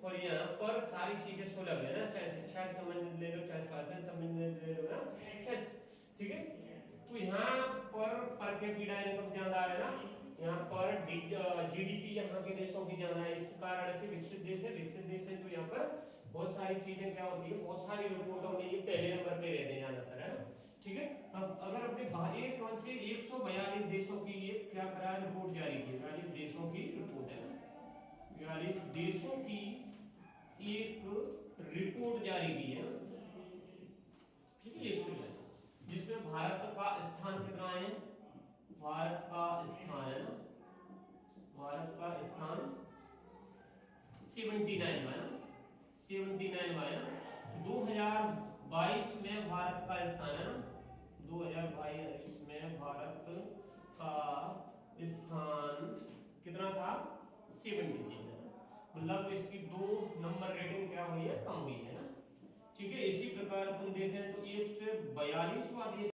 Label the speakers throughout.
Speaker 1: और यहाँ पर सारी चीजें सुलभ है ना, चाहे शिक्षा से संबंधित ले लो, चाहे स्वास्थ्य से संबंधित ले लो ना, ठीक है। तो यहाँ पर कैपिटा इनकम ज्यादा है ना, यहाँ पर जीडीपी यहाँ के देशों की ज्यादा है, इस कारण से विकसित देश है तो यहाँ पर बहुत सारी चीजें क्या होती है, बहुत सारी रिपोर्टों में ये पहले नंबर पे रहते हैं ज्यादातर, है ना, ठीक है। अब अगर अपने बाहरी कौन से 142 देशों की ये क्या करा रिपोर्ट जारी की, 42 देशों की रिपोर्ट है ना, 42 देशों की एक रिपोर्ट जारी की है, ठीक है, 142, जिसमें भारत का स्थान कितना है, भारत का स्थान है ना, भारत का स्थान 79 है ना, 79 है ना, 2022 में भारत का स्थान है ना, 2022 में भारत का स्थान कितना था, 77 है ना, मतलब इसकी 2 नंबर रेटिंग क्या हुई है, कम हुई है ना, ठीक है। इसी प्रकार अपन देखें तो 142वां देश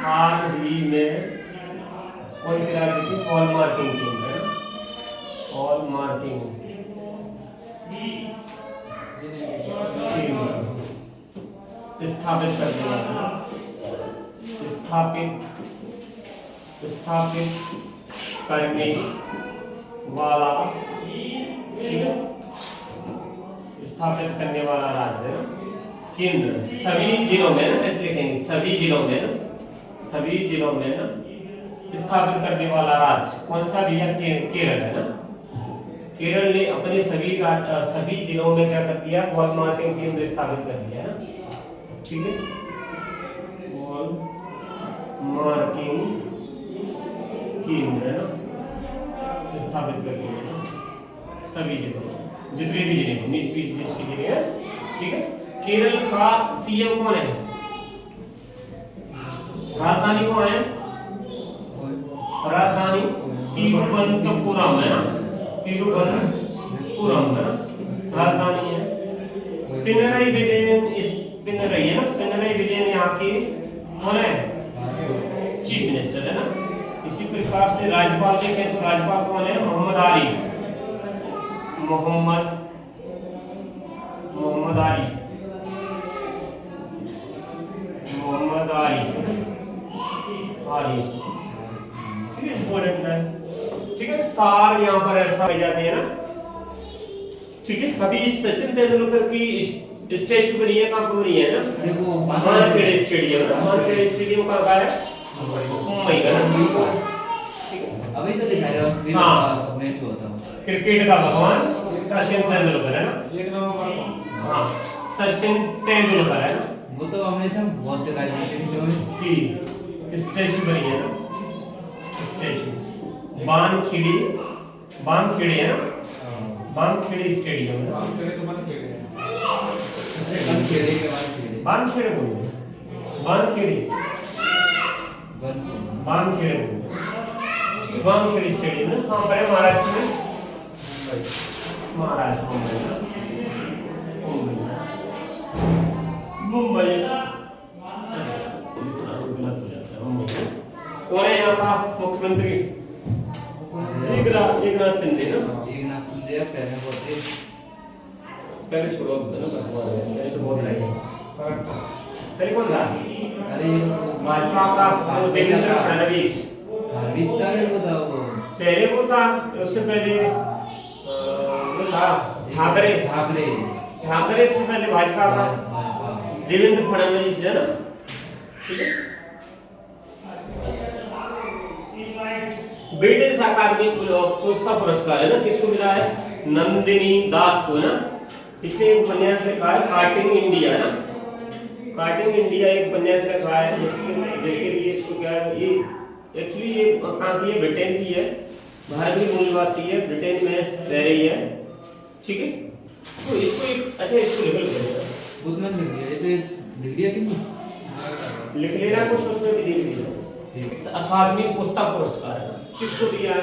Speaker 1: हाल ही में कौन सी राज्य की हॉलमार्किंग केंद्र है, हॉलमार्किंग स्थापित कर दिया, स्थापित करने वाला, ठीक है, स्थापित करने वाला राज्य है केंद्र, सभी जिलों में ना, ऐसे लिखेंगे सभी जिलों में ना, सभी जिलों में ना स्थापित करने वाला राज्य कौन सा भैया, केरल है ना, केरल ने अपने सभी जिलों में क्या कर दिया, हॉलमार्किंग केंद्र स्थापित कर दिया ना, ठीक है, हॉलमार्किंग केंद्र है ना, स्थापित कर दिया ना, सभी जिलों में, जितने भी जिले 19-20 जिसके जिले हैं, ठीक है। केरल का सीएम कौन है, राजधानी कौन है, राजधानी तिरुवनंतपुरम है ना, तिरुवनंतपुरम है ना, राजधानी है। पिनराई विजयन, इस पिनराई है ना, पिनराई विजयन यहाँ के कौन है, चीफ मिनिस्टर है ना। इसी प्रकार से राज्यपाल देखें तो राज्यपाल कौन है, मोहम्मद आरिफ, मोहम्मद आरिफ, मोहम्मद आरिफ, ठीक है, इंपॉर्टेंट है, ठीक है। सार यहाँ पर ऐसा हो जाते हैं ना, ठीक है। कभी सचिन तेंदुलकर की स्टैचू बनी है, कहाँ बनी है ना, वो मानखेड़े स्टेडियम ना, मानखेड़े स्टेडियम कहाँ है, मुंबई का ना, ठीक है।
Speaker 2: अभी तो दिखा रहे हो श्रीलंका मैच हुआ था,
Speaker 1: क्रिकेट का भगवान सचिन तेंदुलकर है ना,
Speaker 3: 1 नवंबर को,
Speaker 1: हाँ सचिन तेंदुलकर है ना,
Speaker 2: वो तो हमने जब बहुत दिखाई दी जो
Speaker 1: की स्टैचू बनी है ना, स्टैचू बानखेड़े है ना, बानखेड़े स्टेडियम है,
Speaker 3: बानखेड़े तो बन खेड़े हैं,
Speaker 2: खेड़े के बाद खेड़े
Speaker 1: बानखेड़े बोलते हैं, बानखेड़े बोलते हैं, बानखेड़े स्टेडियम है, कहाँ पर है, महाराष्ट्र में, महाराष्ट्र मुंबई गलत हो जाता है, मुंबई यहाँ का मुख्यमंत्री एकनाथ शिंदे ना।
Speaker 2: एकनाथ शिंदे पहले होते
Speaker 1: पहले छोड़ो ना पहले तो बहुत रही पहले कौन था?
Speaker 2: अरे
Speaker 1: भाजपा का वो देवेंद्र फडणवीस
Speaker 2: विस्तार वो था वो
Speaker 1: पहले वो था, उससे पहले वो था ठाकरे से पहले भाजपा का देवेंद्र फडणवीस है ना। ठीक है, ब्रिटिश अकादमी पुस्तक पुरस्कार है ना, किसको मिला है? नंदिनी दास को ना। इसे एक उपन्यास लिखा है कार्टिंग इंडिया ना, कार्टिंग इंडिया एक उपन्यास लिखा है जिसके लिए इसको क्या है, ये एक्चुअली ये कहाँ की है? ब्रिटेन की है, भारत की मूल निवासी है, ब्रिटेन में रह रही है। ठीक है, तो इसको अच्छा इसको लिख लो,
Speaker 2: उतना लिख दिया, ये तो लिख दिया कि नहीं
Speaker 1: लिख लेना कुछ उसमें भी लिख दिया। अकादमी पुस्तक पुरस्कार है, किसको दिया है?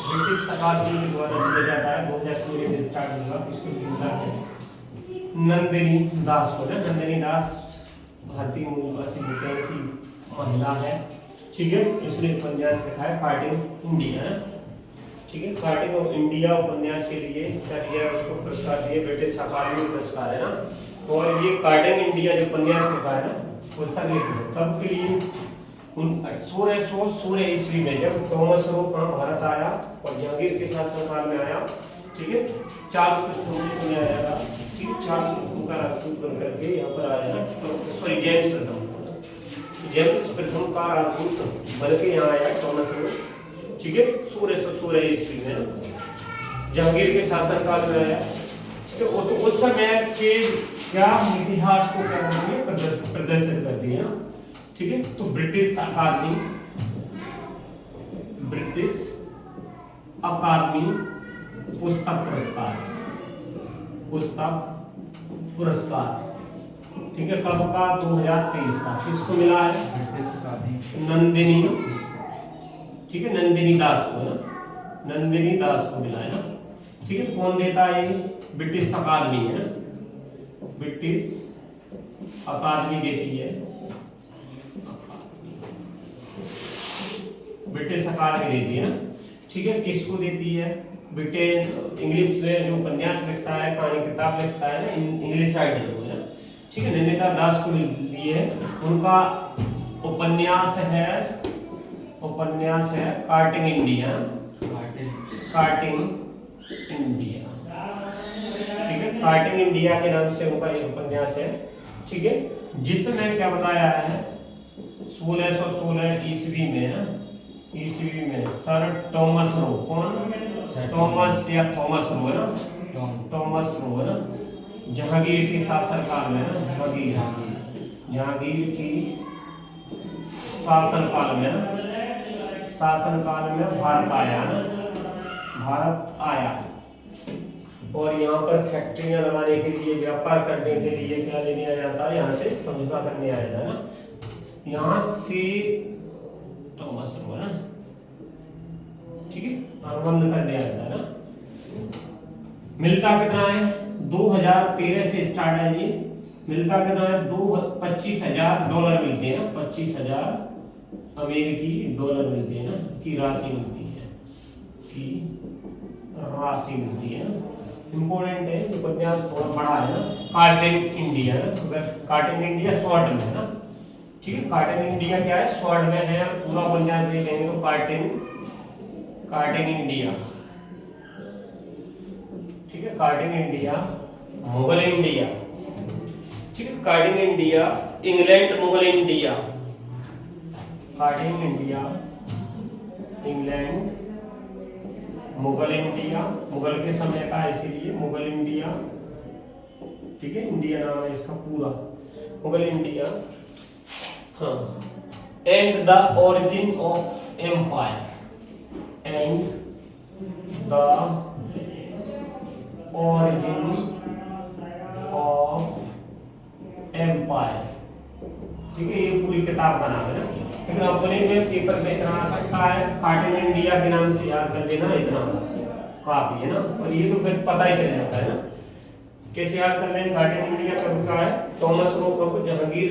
Speaker 1: ब्रिटिश अकादमी के द्वारा दिया जाता है, 2003 में स्टार्ट हुआ। किसको मिलता है? नंदिनी दास को ना। नंदिनी दास भारतीय मूल निवासी ब्रिटेन की महिला है। ठीक है, इसने उपन्यास लिखा है कार्टिंग इंडिया है। ठीक है, कार्टिंग इंडिया उपन्यास के लिए क्या दिया है? उसको पुरस्कार दिए, ब्रिटिश अकादमी पुरस्कार है ना। और ये कार्टिंग इंडिया जो उपन्यास लिखा है ना, पुस्तक लिखी कब के लिए? 1616 ईस्वी में, जब थॉमस रो भारत आया और जहांगीर के शासनकाल में आया। ठीक है, चार्ल्स प्रथम के समय आया था। ठीक है, चार्ल्स प्रथम का राजदूत बन करके यहाँ पर आया ना, तो सॉरी जेम्स प्रथम का राजदूत बन के यहाँ आया थॉमस रो। ठीक है, 1616 ईस्वी में जहांगीर के शासनकाल में आया। तो उस समय के क्या इतिहास को क्या करेंगे? प्रदर्शित कर दिया। ठीक है, तो ब्रिटिश अकादमी पुस्तक पुरस्कार ठीक है, कब का? 2023 का। किसको मिला है?
Speaker 2: ब्रिटिश अकादमी
Speaker 1: नंदिनी, ठीक है, नंदिनी दास को ना, नंदिनी दास को मिला है ना। ठीक है, कौन देता है? ये ब्रिटिश अकादमी है ना, ब्रिटिश अकादमी देती है, ब्रिटिश अकादमी देती है ना। ठीक है, किसको देती है? ब्रिटेन इंग्लिश में जो उपन्यास लिखता है, कहानी किताब लिखता है ना, इंग्लिश राइटर को है। ठीक है, नंदिनी दास को लिए उनका उपन्यास है कार्टिंग इंडिया। ठीक है, कार्टिंग इंडिया के नाम से उनका एक उपन्यास है। ठीक है, जिसमें क्या बताया है? 1616 ईस्वी में सर थॉमस रो, कौन? थॉमस या थॉमस रो है ना, थॉमस रो है ना, जहांगीर के शासनकाल में ना, जहांगीर की शासनकाल में भारत आया और यहाँ पर फैक्ट्रियां लगाने के लिए, व्यापार करने के लिए क्या लेने आया जाता है? यहाँ से समझौता करने आया जाता है ना, यहाँ से थॉमस रो है ना। ठीक है, अनुबंध करने आया था ना। मिलता कितना है? 2013 से स्टार्ट है ये। मिलता कितना है? $25,000 मिलते हैं ना, 25,000 अमेरिकी डॉलर मिलते हैं ना, की राशि मिलती है ना। इम्पोर्टेंट है, उपन्यास थोड़ा बड़ा है ना। कार्टिंग इंडिया ना, अगर कार्टिंग इंडिया शॉर्ट में है ना। ठीक है, कार्टिंग इंडिया क्या है? शॉर्ट में है। पूरा उपन्यास देखेंगे तो कार्टिंग इंडिया। ठीक है, कार्टिंग इंडिया, मुगल इंडिया। ठीक है, कार्टिंग इंडिया, इंग्लैंड मुगल इंडिया, कार्टिंग India, England Mughal India, Mughal के समय का, इसीलिए मुगल इंडिया। ठीक है, इंडिया नाम है इसका पूरा, मुगल इंडिया। हाँ, and the origin of empire, and the origin of empire. ठीक है, ये पूरी किताब का नाम है ना। लेकिन अपने में पेपर में इतना आ सकता है, कार्टिंग इंडिया के नाम से याद कर लेना, इतना काफी है ना। और ये तो फिर पता ही चल जाता है ना, कैसे याद कर लें? कार्टिंग इंडिया कब का है? थॉमस रो कब? जहांगीर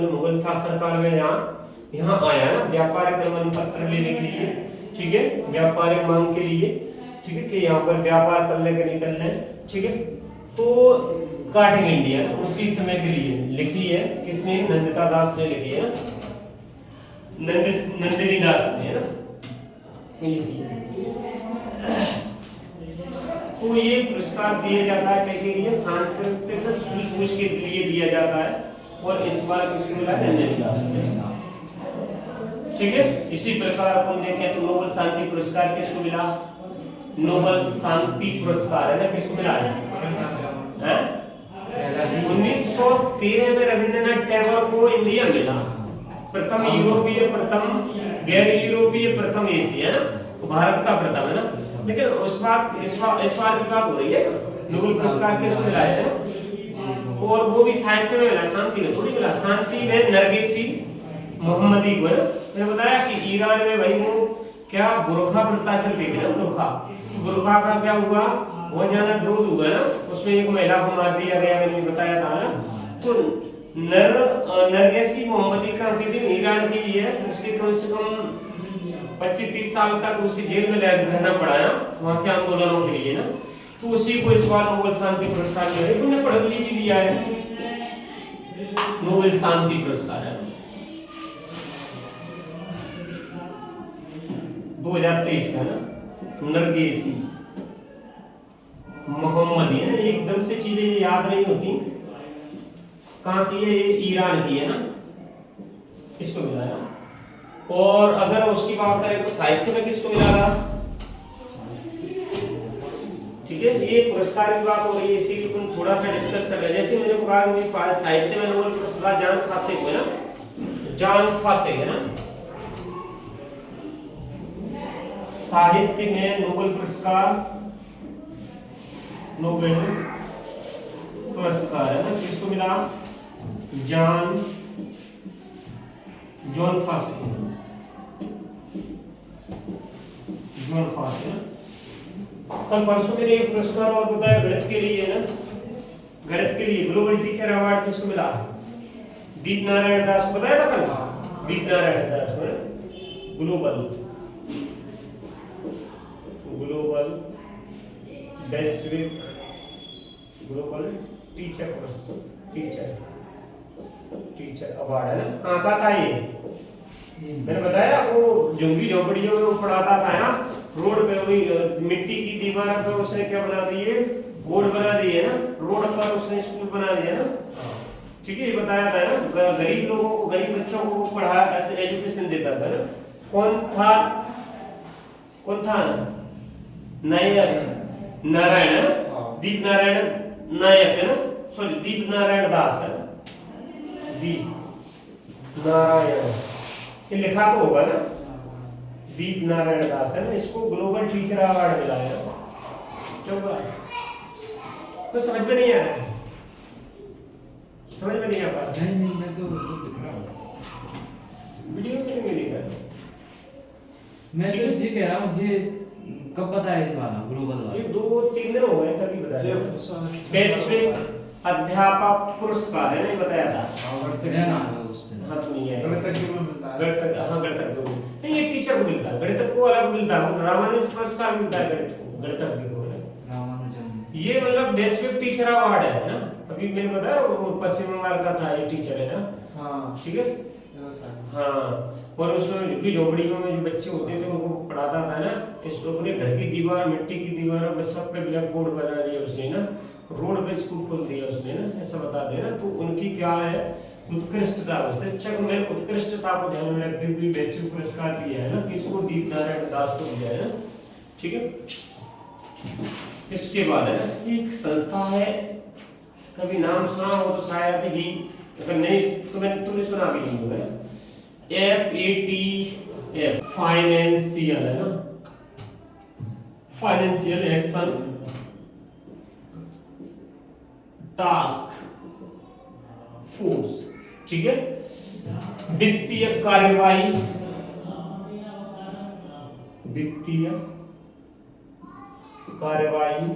Speaker 1: मुगल शासनकाल में यहाँ यहाँ आया ना व्यापारिक अनुमति पत्र लेने के लिए, ठीक है, व्यापारिक मांग के लिए, ठीक है, कि यहाँ पर व्यापार करने के निकलने, ठीक है, तो काटेंगे इंडिया उसी समय के लिए लिखी है किसने, नंदिता दास ने लिखी है ना, नंदिनी दास ने, है ना, लिखी है। तो ये पुरस्कार दिया जाता है किसके लिए, सांस्कृतिक सूझबूझ के लिए दिया जाता है, और इस बार किसको मिला, नंदिनी दास ने, ठीक है। इसी प्रकार अपन देखें तो नोबेल शांति पुरस्कार किसको मिला, नोबेल शांति पुरस्कार है ना, किसको मिला है, 1913 में रविंद्रनाथ टैगोर को इंडिया मिला, प्रथम यूरोपीय, प्रथम गैर यूरोपीय, प्रथम एशिया, है ना, भारत का प्रथम, है ना। लेकिन उस बात इस बार की बात हो रही है, नोबेल पुरस्कार किसको मिला है ना, और वो भी साहित्य में मिला, शांति में थोड़ी मिला, शांति में नरगिसी मोहम्मदी को, मैंने बताया कि ईरान में भाई वो क्या बुरखा प्रथा चल रही थी ना, बुरखा का क्या हुआ, बहुत ज्यादा विरोध हुआ ना, उसमें एक महिला को मार दिया गया, मैंने बताया था ना। तो नरगिसी मोहम्मदी का दिन ईरान की है, उसे कम से कम 25-30 साल तक उसे जेल में रहना पड़ा ना, वहाँ के आंदोलनों के लिए ना। तो उसी को इस बार नोबेल शांति पुरस्कार मिला है, तुमने पढ़ भी लिया है, नोबेल शांति पुरस्कार है 2023 का ना, नरगिसी मोहम्मदी, है ना, एकदम से चीजें याद नहीं होती, कहाँ की है, ये ईरान की है ना, इसको मिला है ना। और अगर उसकी बात करें तो साहित्य में किसको मिला था, ठीक है, ये पुरस्कार की बात हो रही है, इसीलिए तुम थोड़ा सा डिस्कस कर रहे हैं। जैसे मैंने कहा साहित्य में नोबेल पुरस्कार जॉन फॉसे को है ना, जॉन फॉसे, है ना, साहित्य में नोबेल पुरस्कार, नोबेल पुरस्कार है ना, किसको मिला, जॉन फॉसे, कल परसों मैंने एक पुरस्कार और बताया गणित के लिए, है ना, गणित के लिए ग्लोबल टीचर अवार्ड किसको मिला, दीप नारायण दास को बताया था कल, दीप नारायण दास को, ग्लोबल वैश्विक ग्लोबल टीचर अवार्ड, है ना, कहाँ का था ये, मैंने बताया वो झुग्गी झोपड़ियों में वो पढ़ाता था ना, रोड पे वही मिट्टी की दीवार पे उसने क्या बना दिए, बोर्ड बना दिए ना, रोड पर उसने स्कूल बना दिया ना, ठीक है, ये बताया था ना, गरीब लोगों को, गरीब बच्चों को वो पढ़ा, ऐसे एजुकेशन देता था ना। कौन था नारायण, है ना, दीप नारायण नायक, है ना, सॉरी दीप नारायण दास, है ना, दीप नारायण, ये लिखा तो होगा ना, दीप नारायण दास, है ना, इसको ग्लोबल टीचर अवार्ड मिला है, क्यों हुआ, कुछ समझ में नहीं आ रहा है, समझ में नहीं आ पा रहा,
Speaker 2: नहीं मैं तो दिख रहा हूँ
Speaker 1: वीडियो में नहीं दिख रहा,
Speaker 2: मैं तो ये कह रहा हूँ, मुझे कब पता है इस वाला ग्लोबल वाला,
Speaker 1: ये 2-3 दिन हो गए तभी बताया, वैश्विक अध्यापक पुरस्कार है, नहीं बताया था,
Speaker 2: नया नाम है उसमें,
Speaker 1: हाँ तो नहीं है,
Speaker 3: गणितज्ञ को मिलता है,
Speaker 1: गणितज्ञ को नहीं, ये टीचर को मिलता है, गणितज्ञ को अलग मिलता है, रामानुज पुरस्कार मिलता है गणितज्ञ को,
Speaker 2: रामानुजन,
Speaker 1: ये मतलब वैश्विक टीचर अवार्ड है ना, अभी मैंने बताया वो पश्चिम बंगाल का था ये टीचर, है ना,
Speaker 3: हाँ
Speaker 1: ठीक है, हाँ, और उसमें झुग्गी झोपड़ियों में जो बच्चे होते थे उनको पढ़ाता था ना, इस अपने घर की दीवार, मिट्टी की दीवारों पर सब पे ब्लैक बोर्ड बना दिया उसने ना, रोड पे स्कूल खोल दिया उसने ना, ऐसा बता देना। तो उनकी क्या है उत्कृष्टता, शिक्षक में उत्कृष्टता को ध्यान में रखते हुए वैश्विक पुरस्कार दिया है ना, किसको, दीप नारायण दास को दिया है ना, ठीक है। इसके बाद है ना एक संस्था है, कभी नाम सुना हो तो शायद ही, अगर नहीं तो तुमने सुना भी नहीं होगा, FATF, फाइनेंशियल, है ना, फाइनेंशियल एक्शन टास्क फोर्स, ठीक है, वित्तीय कार्यवाही, वित्तीय कार्यवाही,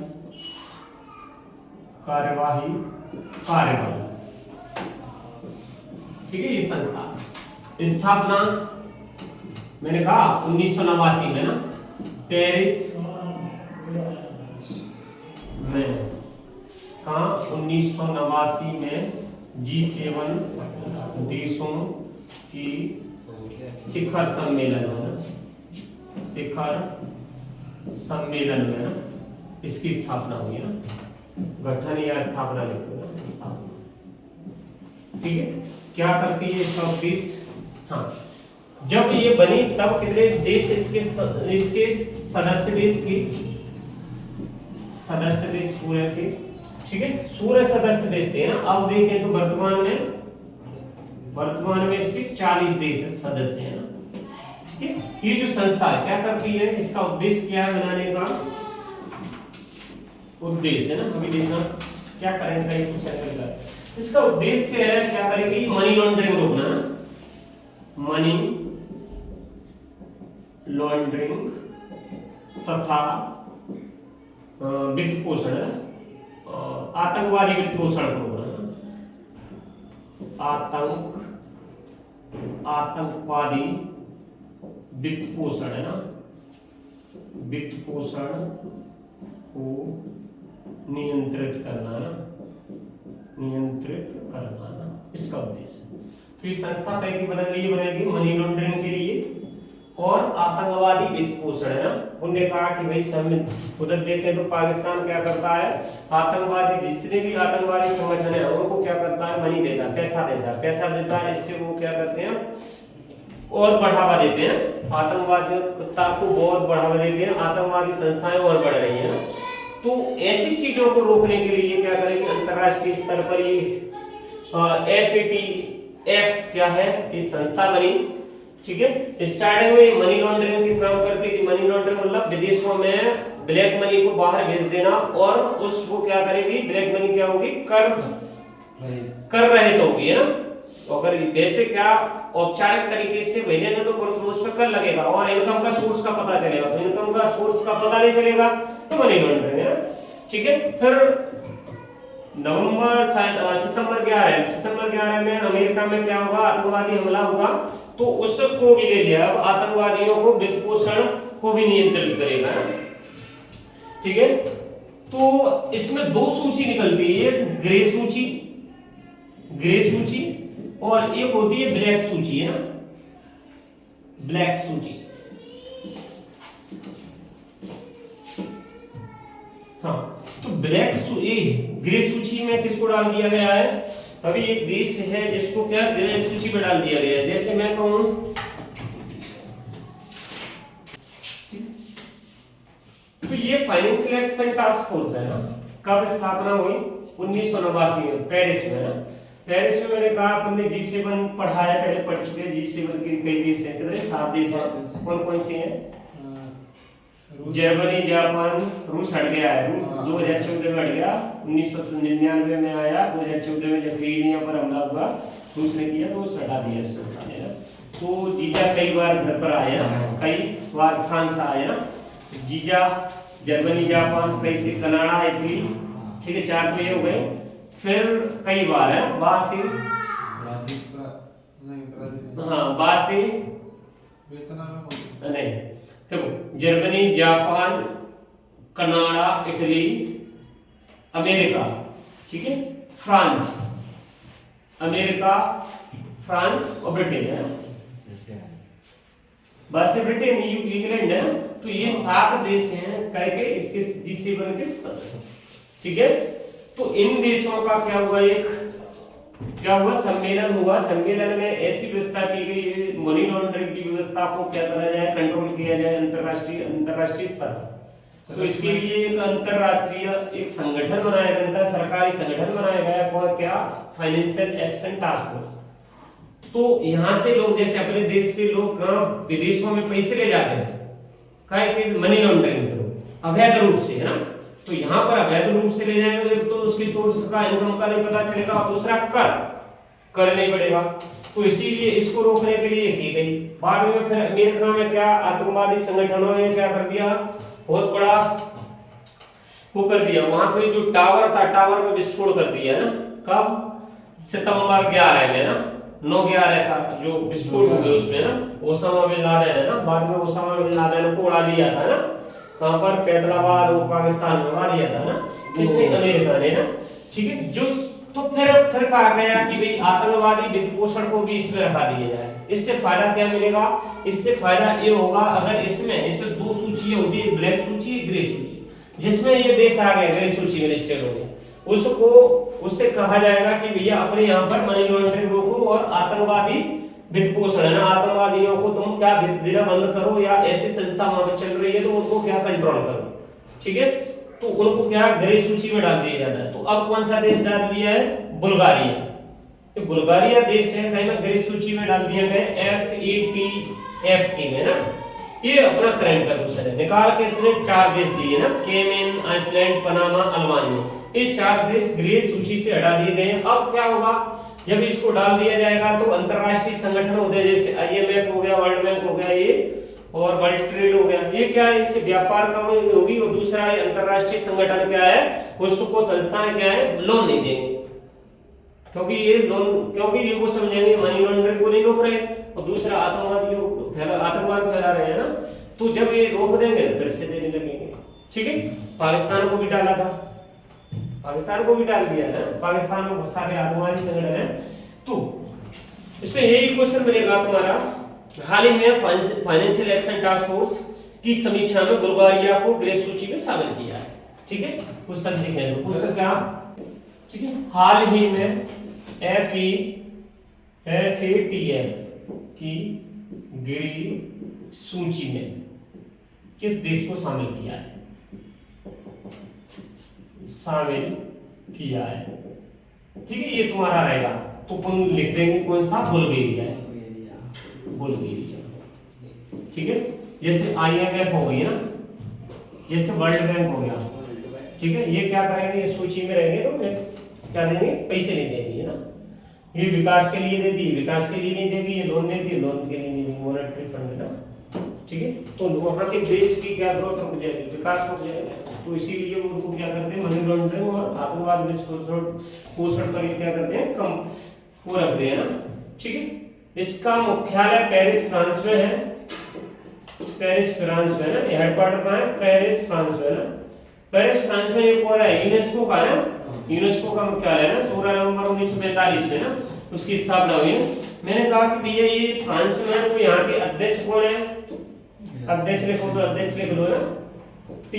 Speaker 1: ठीक है, ये संस्था, स्थापना मैंने कहा 1989 में ना, पेरिस में, कहा 1989 में G7 देशों की शिखर सम्मेलन में ना, शिखर सम्मेलन में ना इसकी स्थापना हुई है ना, गठन या स्थापना लिखो ना, स्थापना। ठीक है, क्या करती है इसका उद्देश्य? हाँ, जब ये बनी तब कितने देश इसके सदस्य देश थे? सदस्य देश पूरे थे। ठीक है, सूर्य सदस्य देश थे ना। अब देखें तो वर्तमान में इसके 40 देश सदस्य हैं ना। ठीक है, ये जो संस्था है क्या करती है, इसका उद्देश्य क्या है बनाने का? उद्देश्य है ना, अभी देखना क्या करंट का कुछ चलेगा। इसका उद्देश्य है क्या करेगी? मनी लॉन्ड्रिंग रोकना, मनी लॉन्ड्रिंग तथा वित्त पोषण, आतंकवादी वित्त पोषण को रोकना, आतंकवादी वित्त पोषण है ना, वित्त पोषण को नियंत्रित करना ना, इसका उद्देश्य। तो ये संस्था पैकी बनाएगी मनी लॉन्ड्रिंग के लिए और आतंकवादी वित्त पोषण है ना। उन्होंने कहा कि भाई उधर देखें तो पाकिस्तान क्या करता है, आतंकवादी जितने भी आतंकवादी संगठन है उनको क्या करता है, मनी देता है, पैसा देता है, इससे वो क्या करते हैं और बढ़ावा देते हैं, आतंकवादियों को बहुत बढ़ावा देते हैं, आतंकवादी संस्थाएं और बढ़ रही है ना। तो ऐसी चीजों को रोकने के लिए क्या करेंगे, अंतरराष्ट्रीय स्तर पर ये FATF क्या है, इस संस्था बनी। ठीक है, स्टार्टिंग में मनी लॉन्ड्रिंग के काम करती थी। मनी लॉन्ड्रिंग मतलब विदेशों में ब्लैक मनी को बाहर भेज देना, और उसको क्या करेगी, ब्लैक मनी क्या होगी, कर रहित होगी है ना। अगर वैसे क्या औपचारिक तरीके से भेजेंगे तो उस पर कर लगेगा, और इनकम का सोर्स का पता चलेगा। तो इनकम का सोर्स का पता नहीं चलेगा तो मनी लॉन्ड्रिंग है। ठीक है, फिर सितंबर 11 में अमेरिका में क्या होगा, आतंकवादी हमला हुआ, तो उसको भी ले लिया। अब आतंकवादियों को वित्त पोषण को भी नियंत्रित करेगा। ठीक है, तो इसमें दो सूची निकलती है, एक ग्रे सूची और एक होती है ब्लैक सूची है ना, ब्लैक सूची। हाँ, तो ग्रे सूची में किसको डाल दिया गया है? अभी एक देश है जिसको क्या ग्रे सूची में डाल दिया गया है। जैसे मैं कहूं तो ये फाइनेंशियल एक्शन टास्क फोर्स है ना, कब स्थापना हुई? 1989 में पेरिस में ना। पेरिस में मैंने कहा अपने G7 पढ़ाया, पहले पढ़ चुके हैं। G7 के कई देश हैं, कितने? 7 देश हैं। कौन कौन से हैं? जर्मनी, जापान, रूस हट गया है, 2014 में हट गया, 1999 में आया, 2014 में जब क्रीमिया पर हमला हुआ रूस ने किया तो उस हटा दिया संस्था ने ना। तो जीजा कई बार घर पर आए ना, कई बार फ्रांस आए ना, जीजा जर्मनी, जापान, कई से कनाडा, इटली। ठीक है, 4 तो ये हो गए। फिर कई बार है बासी, हाँ बासी नहीं, देखो Germany, Japan, Canada, Italy, America. ठीक है, फ्रांस, अमेरिका, फ्रांस और ब्रिटेन है, बस ब्रिटेन, इंग्लैंड है। तो ये 7 देश हैं करके इसके G7 के सदस्य। ठीक है, तो इन देशों का क्या हुआ, सम्मेलन हुआ। सम्मेलन में ऐसी व्यवस्था की गई, मनी लॉन्ड्रिंग की व्यवस्था को क्या करा जाए, कंट्रोल किया जाए अंतरराष्ट्रीय स्तर पर। तो इसके लिए एक अंतरराष्ट्रीय एक संगठन बनाया गया, सरकारी संगठन बनाया गया, क्या, फाइनेंशियल एक्शन टास्क फोर्स। तो यहाँ से लोग, जैसे अपने देश से लोग विदेशों में पैसे ले जाते हैं, मनी लॉन्ड्रिंग अवैध रूप से है ना। तो यहाँ पर अवैध रूप से ले जाएंगे तो उसकी सोर्स का, इनकम का नहीं पता चलेगा, दूसरा कर नहीं पड़ेगा। तो इसीलिए इसको रोकने के लिए की गई। बाद में फिर अमेरिका में क्या, आतंकवादी संगठनों ने क्या कर दिया, बहुत बड़ा वो कर दिया, वहां कोई जो टावर था, टावर में विस्फोट कर दिया ना। कब? सितंबर 11 में ना, 9/11 का जो विस्फोट हो गया उसमें ना, ओसामा बिन लादेन है ना, बाद में ओसामा बिन लादेन को उड़ा दिया था ना, कहां पर, कैदराबाद और पाकिस्तान में उड़ा दिया था ना, किसने, अमेरिका ने ना, ठीक है। जो तो फिर कहा गया कि भाई आतंकवादी वित्त पोषण को भी इसमें रखा दिया जाए। इससे फायदा क्या मिलेगा, इससे फायदा ये होगा अगर इसमें दो सूची होती है, ब्लैक सूची, ग्रे सूची, जिसमें ये देश आ गए ग्रे सूची में लिस्टेड हो गए, उससे कहा जाएगा कि भैया अपने यहाँ पर मनी लॉन्ड्रिंग रोको और आतंकवादी वित्त पोषण है ना, आतंकवादियों को तुम क्या वित्त देना बंद करो, या ऐसी संस्था वहां पर चल रही है तो उनको क्या कंट्रोल करो, ठीक है। तो उनको क्या ग्रे सूची में डाल दिया जाता है। तो अब कौन सा देश डाल दिया है, बुल्गारिया, ये बुल्गारिया देश है, कहीं ग्रे सूची में डाल दिया गया FATF में ना, ये अपना करंट का क्वेश्चन है। निकाल के इतने 4 देश दिए ना, केमन, आइसलैंड, पनामा, अल्बानिया, ये 4 देश ग्रे सूची से हटा दिए गए। अब क्या होगा, जब इसको डाल दिया जाएगा तो अंतरराष्ट्रीय संगठन होते हैं, जैसे IMF हो गया, वर्ल्ड बैंक हो गया, ये और वर्ल्ड ट्रेड हो गया, ये क्या है, इससे व्यापार कम होगी। और दूसरा है अंतरराष्ट्रीय संगठन क्या है, उसको संस्थाएं क्या है, लोन नहीं देंगे, क्योंकि ये वो समझेंगे मनी लॉन्ड्रिंग को नहीं रोक रहे, और दूसरा आतंकवाद फैला रहे हैं ना, तो जब ये रोक देंगे फिर से देने लगेंगे, ठीक है। पाकिस्तान को भी डाला था, पाकिस्तान को भी डाल दिया था, पाकिस्तान में बहुत सारे आतंकवादी संगठन है। तो इसमें यही क्वेश्चन मिलेगा तुम्हारा, हाल ही में फाइनेंशियल एक्शन टास्क फोर्स की समीक्षा में बुल्गारिया को ग्रे सूची में शामिल किया है, ठीक है। क्वेश्चन लिखेंगे, क्वेश्चन क्या, ठीक है, हाल ही में FATF की ग्रे सूची में किस देश को शामिल किया है, ठीक है, ये तुम्हारा रहेगा। तो तुम लिख देंगे कौन सा, बुल्गारिया है, बुल्गारिया, ठीक है। जैसे IMF हो गई ना, जैसे वर्ल्ड बैंक हो गया, ठीक है, ये क्या करेंगे, इस सूची में रहेंगे तो क्या देंगे, पैसे नहीं देंगे ना, ये विकास के लिए देती है, विकास के लिए नहीं देगी, ये लोन देती है, लोन के लिए नहीं देगी, मॉनेटरी फंड ना, ठीक है। तो वहां के देश की क्या ग्रोथ रुक जाएगी, विकास रुक जाएगा, तो इसीलिए उनको क्या करते हैं, मनी लॉन्ड्रिंग और आतंकवाद वित्त पोषण पर क्या करते हैं, कम वो रखते हैं ना, ठीक है। इसका मुख्यालय पेरिस फ्रांस में है, पेरिस फ्रांस में ना, हेडक्वार्टर कहाँ है, पेरिस फ्रांस में ना, पेरिस फ्रांस में एक और है, यूनेस्को का ना, यूनेस्को का मुख्यालय है ना, 16 नवंबर 1945 में ना उसकी स्थापना हुई। मैंने कहा कि भैया ये फ्रांस में है, तो यहाँ के अध्यक्ष कौन है, अध्यक्ष लिखो तो अध्यक्ष लिख दो ना, T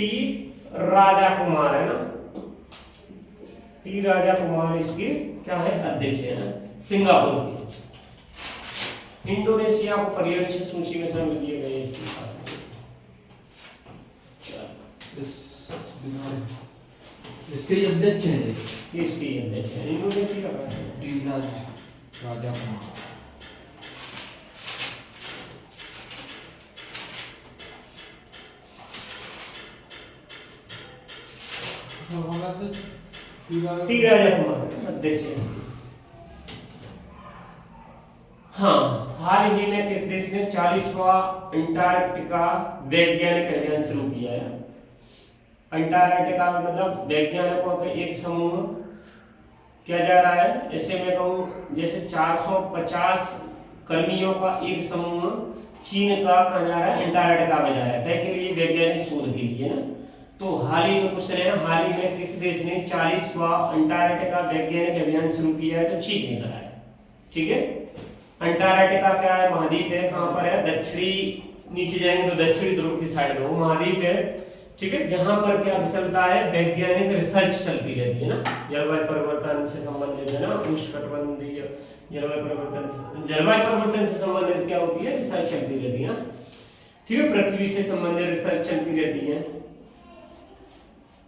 Speaker 1: राजा कुमार है ना, T राजा कुमार इसके क्या है, अध्यक्ष है ना, सिंगापुर के। इंडोनेशिया को पर्यवेक्षक सूची में शामिल किए गए हैं।
Speaker 2: इसके अध्यक्ष हैं,
Speaker 1: इसके अध्यक्ष है इंडोनेशिया का
Speaker 2: T राजा कुमार।
Speaker 1: T राजा कुमार अध्यक्ष है। हाँ, हाल ही में किस देश ने 40वां अंटार्कटिका वैज्ञानिक अभियान शुरू किया है। अंटार्कटिका मतलब वैज्ञानिकों का एक समूह किया जा रहा है, ऐसे मैं कहूँ जैसे 450 कर्मियों का एक समूह चीन का कहा जा रहा है, अंटार्कटिका में जा रहा है, के लिए वैज्ञानिक शोध के लिए ना। तो हाल ही में क्वेश्चन है, हाल ही में किस देश ने 40वां अंटार्कटिका वैज्ञानिक अभियान शुरू किया है, तो चीन ने करा है, ठीक है। अंटार्कटिका क्या है, महाद्वीप है, कहाँ पर है, दक्षिणी, नीचे जाएंगे तो दक्षिणी ध्रुव की साइड में वो महाद्वीप है, ठीक है, जहां पर क्या चलता है, वैज्ञानिक रिसर्च चलती रहती है ना, जलवायु परिवर्तन से संबंधित है ना, उष्णकटिबंधीय जलवायु परिवर्तन से संबंधित क्या होती है, रिसर्च चलती रहती है ना, ठीक है, पृथ्वी से संबंधित रिसर्च चलती रहती है,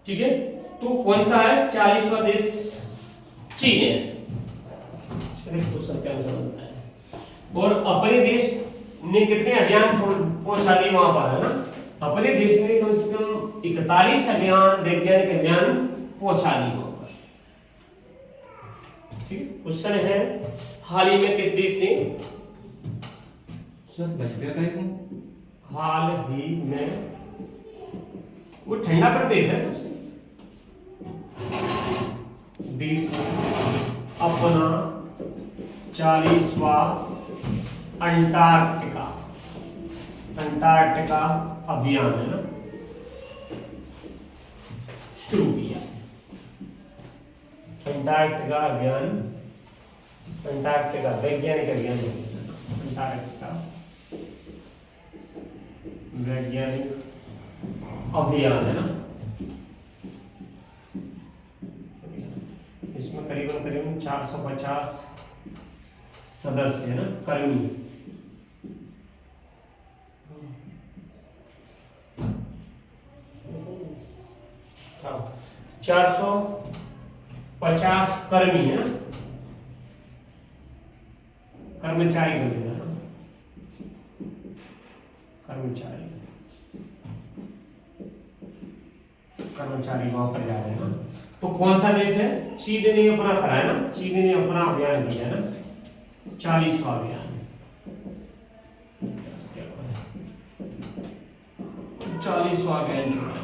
Speaker 1: ठीक है। तो कौन सा है, 40वां देश चीन है, और अपने देश ने कितने अभियान पहुंचा दिए वहां पर है ना, अपने देश ने कम से कम 41 अभियान, वैज्ञानिक अभियान पहुंचा दिए वहां पर, ठीक है। क्वेश्चन है, हाल ही में किस देश ने,
Speaker 2: सर भैया का ही
Speaker 1: हाल ही में, वो ठंडा प्रदेश है सबसे, देश ने अपना 40वां अंटार्कटिका अभियान है ना, शुरू किया। अंटार्कटिका अभियान, अंटार्कटिका वैज्ञानिक अभियान, अंटार्कटिका वैज्ञानिक अभियान है ना। इसमें करीबन 450 सदस्य है ना, कर्मी। हाँ, 450 कर्मी है ना, कर्मचारी बनेगा ना, कर्मचारी वहां पर जा रहे हैं ना। तो कौन सा देश है? चीन ने अपना करा है ना, चीन ने अपना अभियान किया है ना, 40वां अभियान, 40वां अभियान जो है ना,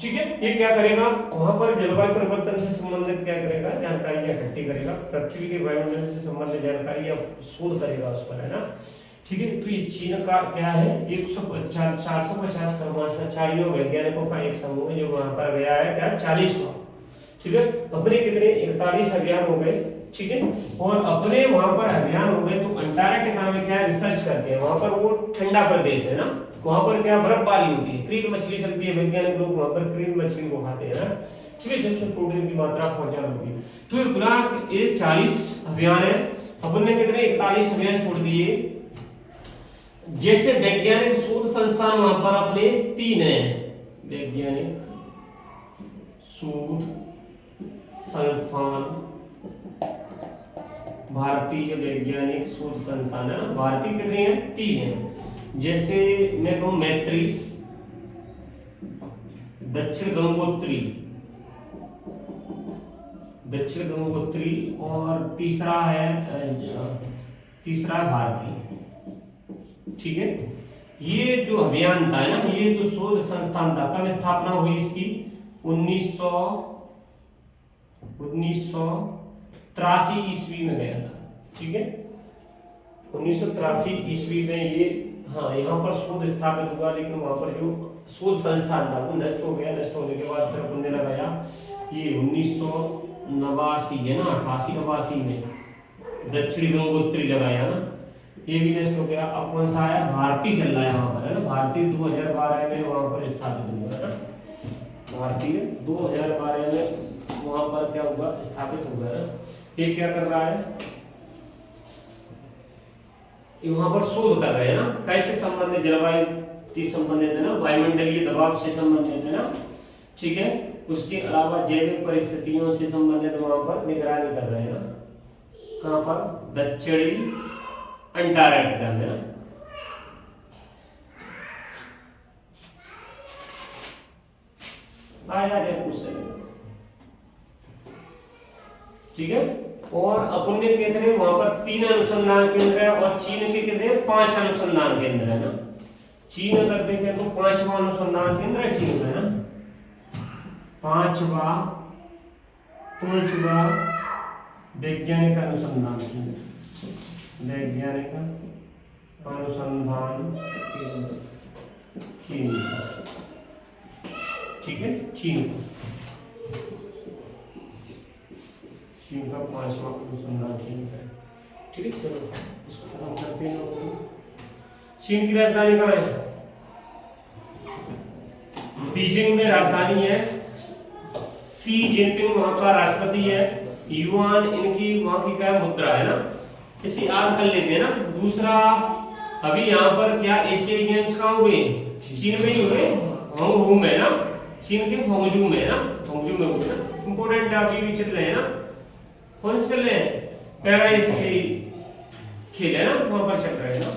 Speaker 1: ठीक है। ये क्या करेगा? वहां पर जलवायु परिवर्तन से संबंधित क्या करेगा? जानकारी इकट्ठी करेगा, पृथ्वी के वायुमंडल से संबंधित जानकारी या शोध करेगा उस पर, है ना, ठीक है। तो ये चीन का क्या है? 450 कर्मचारियों वैज्ञानिकों का एक समूह जो वहां पर गया है, क्या 40वां, ठीक है। अपने कितने 41 अभियान हो गए, ठीक है। और अपने वहां पर अभियान हो गए तो अंटार्कटिका में क्या रिसर्च करते हैं, वहां पर वो ठंडा प्रदेश है ना, वहां पर क्या बर्फबारी होती है, क्रील मछली चलती है, वैज्ञानिक लोग वहां पर क्रील मछली को खाते हैं ना, ठीक है, जिसमें प्रोटीन की मात्रा बहुत ज्यादा होती है। तो ये पूरा ये 40 अभियान है। अपन ने कितने 41 अभियान छोड़ दिए। जैसे वैज्ञानिक शोध संस्थान वहां पर अपने 3 हैं, वैज्ञानिक शोध संस्थान, भारतीय वैज्ञानिक शोध संस्थान है, भारतीय कितने हैं? 3 हैं। जैसे मैं कहूं मैत्री, दक्षिण गंगोत्री और तीसरा है भारतीय, ठीक है। ये जो अभियान था ना, ये जो शोध संस्थान था, कब स्थापना हुई इसकी? 1983 ईस्वी में गया था, ठीक है। 1983 ईस्वी में ये, हाँ, यहाँ पर शोध स्थापित हुआ, लेकिन वहां पर जो शोध संस्थान था वो नष्ट हो गया। नष्ट होने के बाद फिर अपन ने लगाया ये 1989 है ना, 88-89 में दक्षिण गंगोत्री लगाया ना, ये भी नष्ट हो गया। अब कौन सा है? भारतीय चल रहा है वहां पर, है ना, भारतीय 2012 में वहां पर स्थापित हुआ है ना, भारतीय 2012 में वहां पर क्या हुआ? स्थापित हुआ है। ये क्या कर रहा है? वहां पर शोध कर रहे हैं ना, कैसे संबंधित, जलवायु से संबंधित है ना, वायुमंडलीय दबाव से संबंधित है ना, ठीक है। उसके अलावा जैविक परिस्थितियों से संबंधित वहां पर निगरानी कर रहे हैं ना, कहां पर? दक्षिणी अंटार्कटिका में ना, उससे, ठीक है। और अपन ने कहते हैं वहां पर 3 अनुसंधान केंद्र है और चीन के कितने? 5 अनुसंधान केंद्र है ना। चीन अगर देखें तो 5वां अनुसंधान केंद्र है चीन में ना, 5वां वैज्ञानिक अनुसंधान केंद्र, वैज्ञानिक अनुसंधान केंद्र, ठीक है, चीन का 5वां अनुसंधान केंद्र है, ठीक है। चलो इसको खत्म करते हैं। चीन की राजधानी कहाँ है? बीजिंग में राजधानी है। शी जिनपिंग वहां का राष्ट्रपति है। युआन इनकी वहां की क्या मुद्रा है ना, इसे याद कर लेते हैं ना। दूसरा, अभी यहाँ पर क्या एशियाई गेम्स कहाँ हुए? चीन में ही हुए, हांगझू में ना, चीन के हांगझू में ना, हांगझू में हुए ना। इंपोर्टेंट अभी भी चल रहे हैं ना, कौन से चल रहे हैं? पैरा एशियाई खेल है ना, वहां पर चल रहे हैं ना।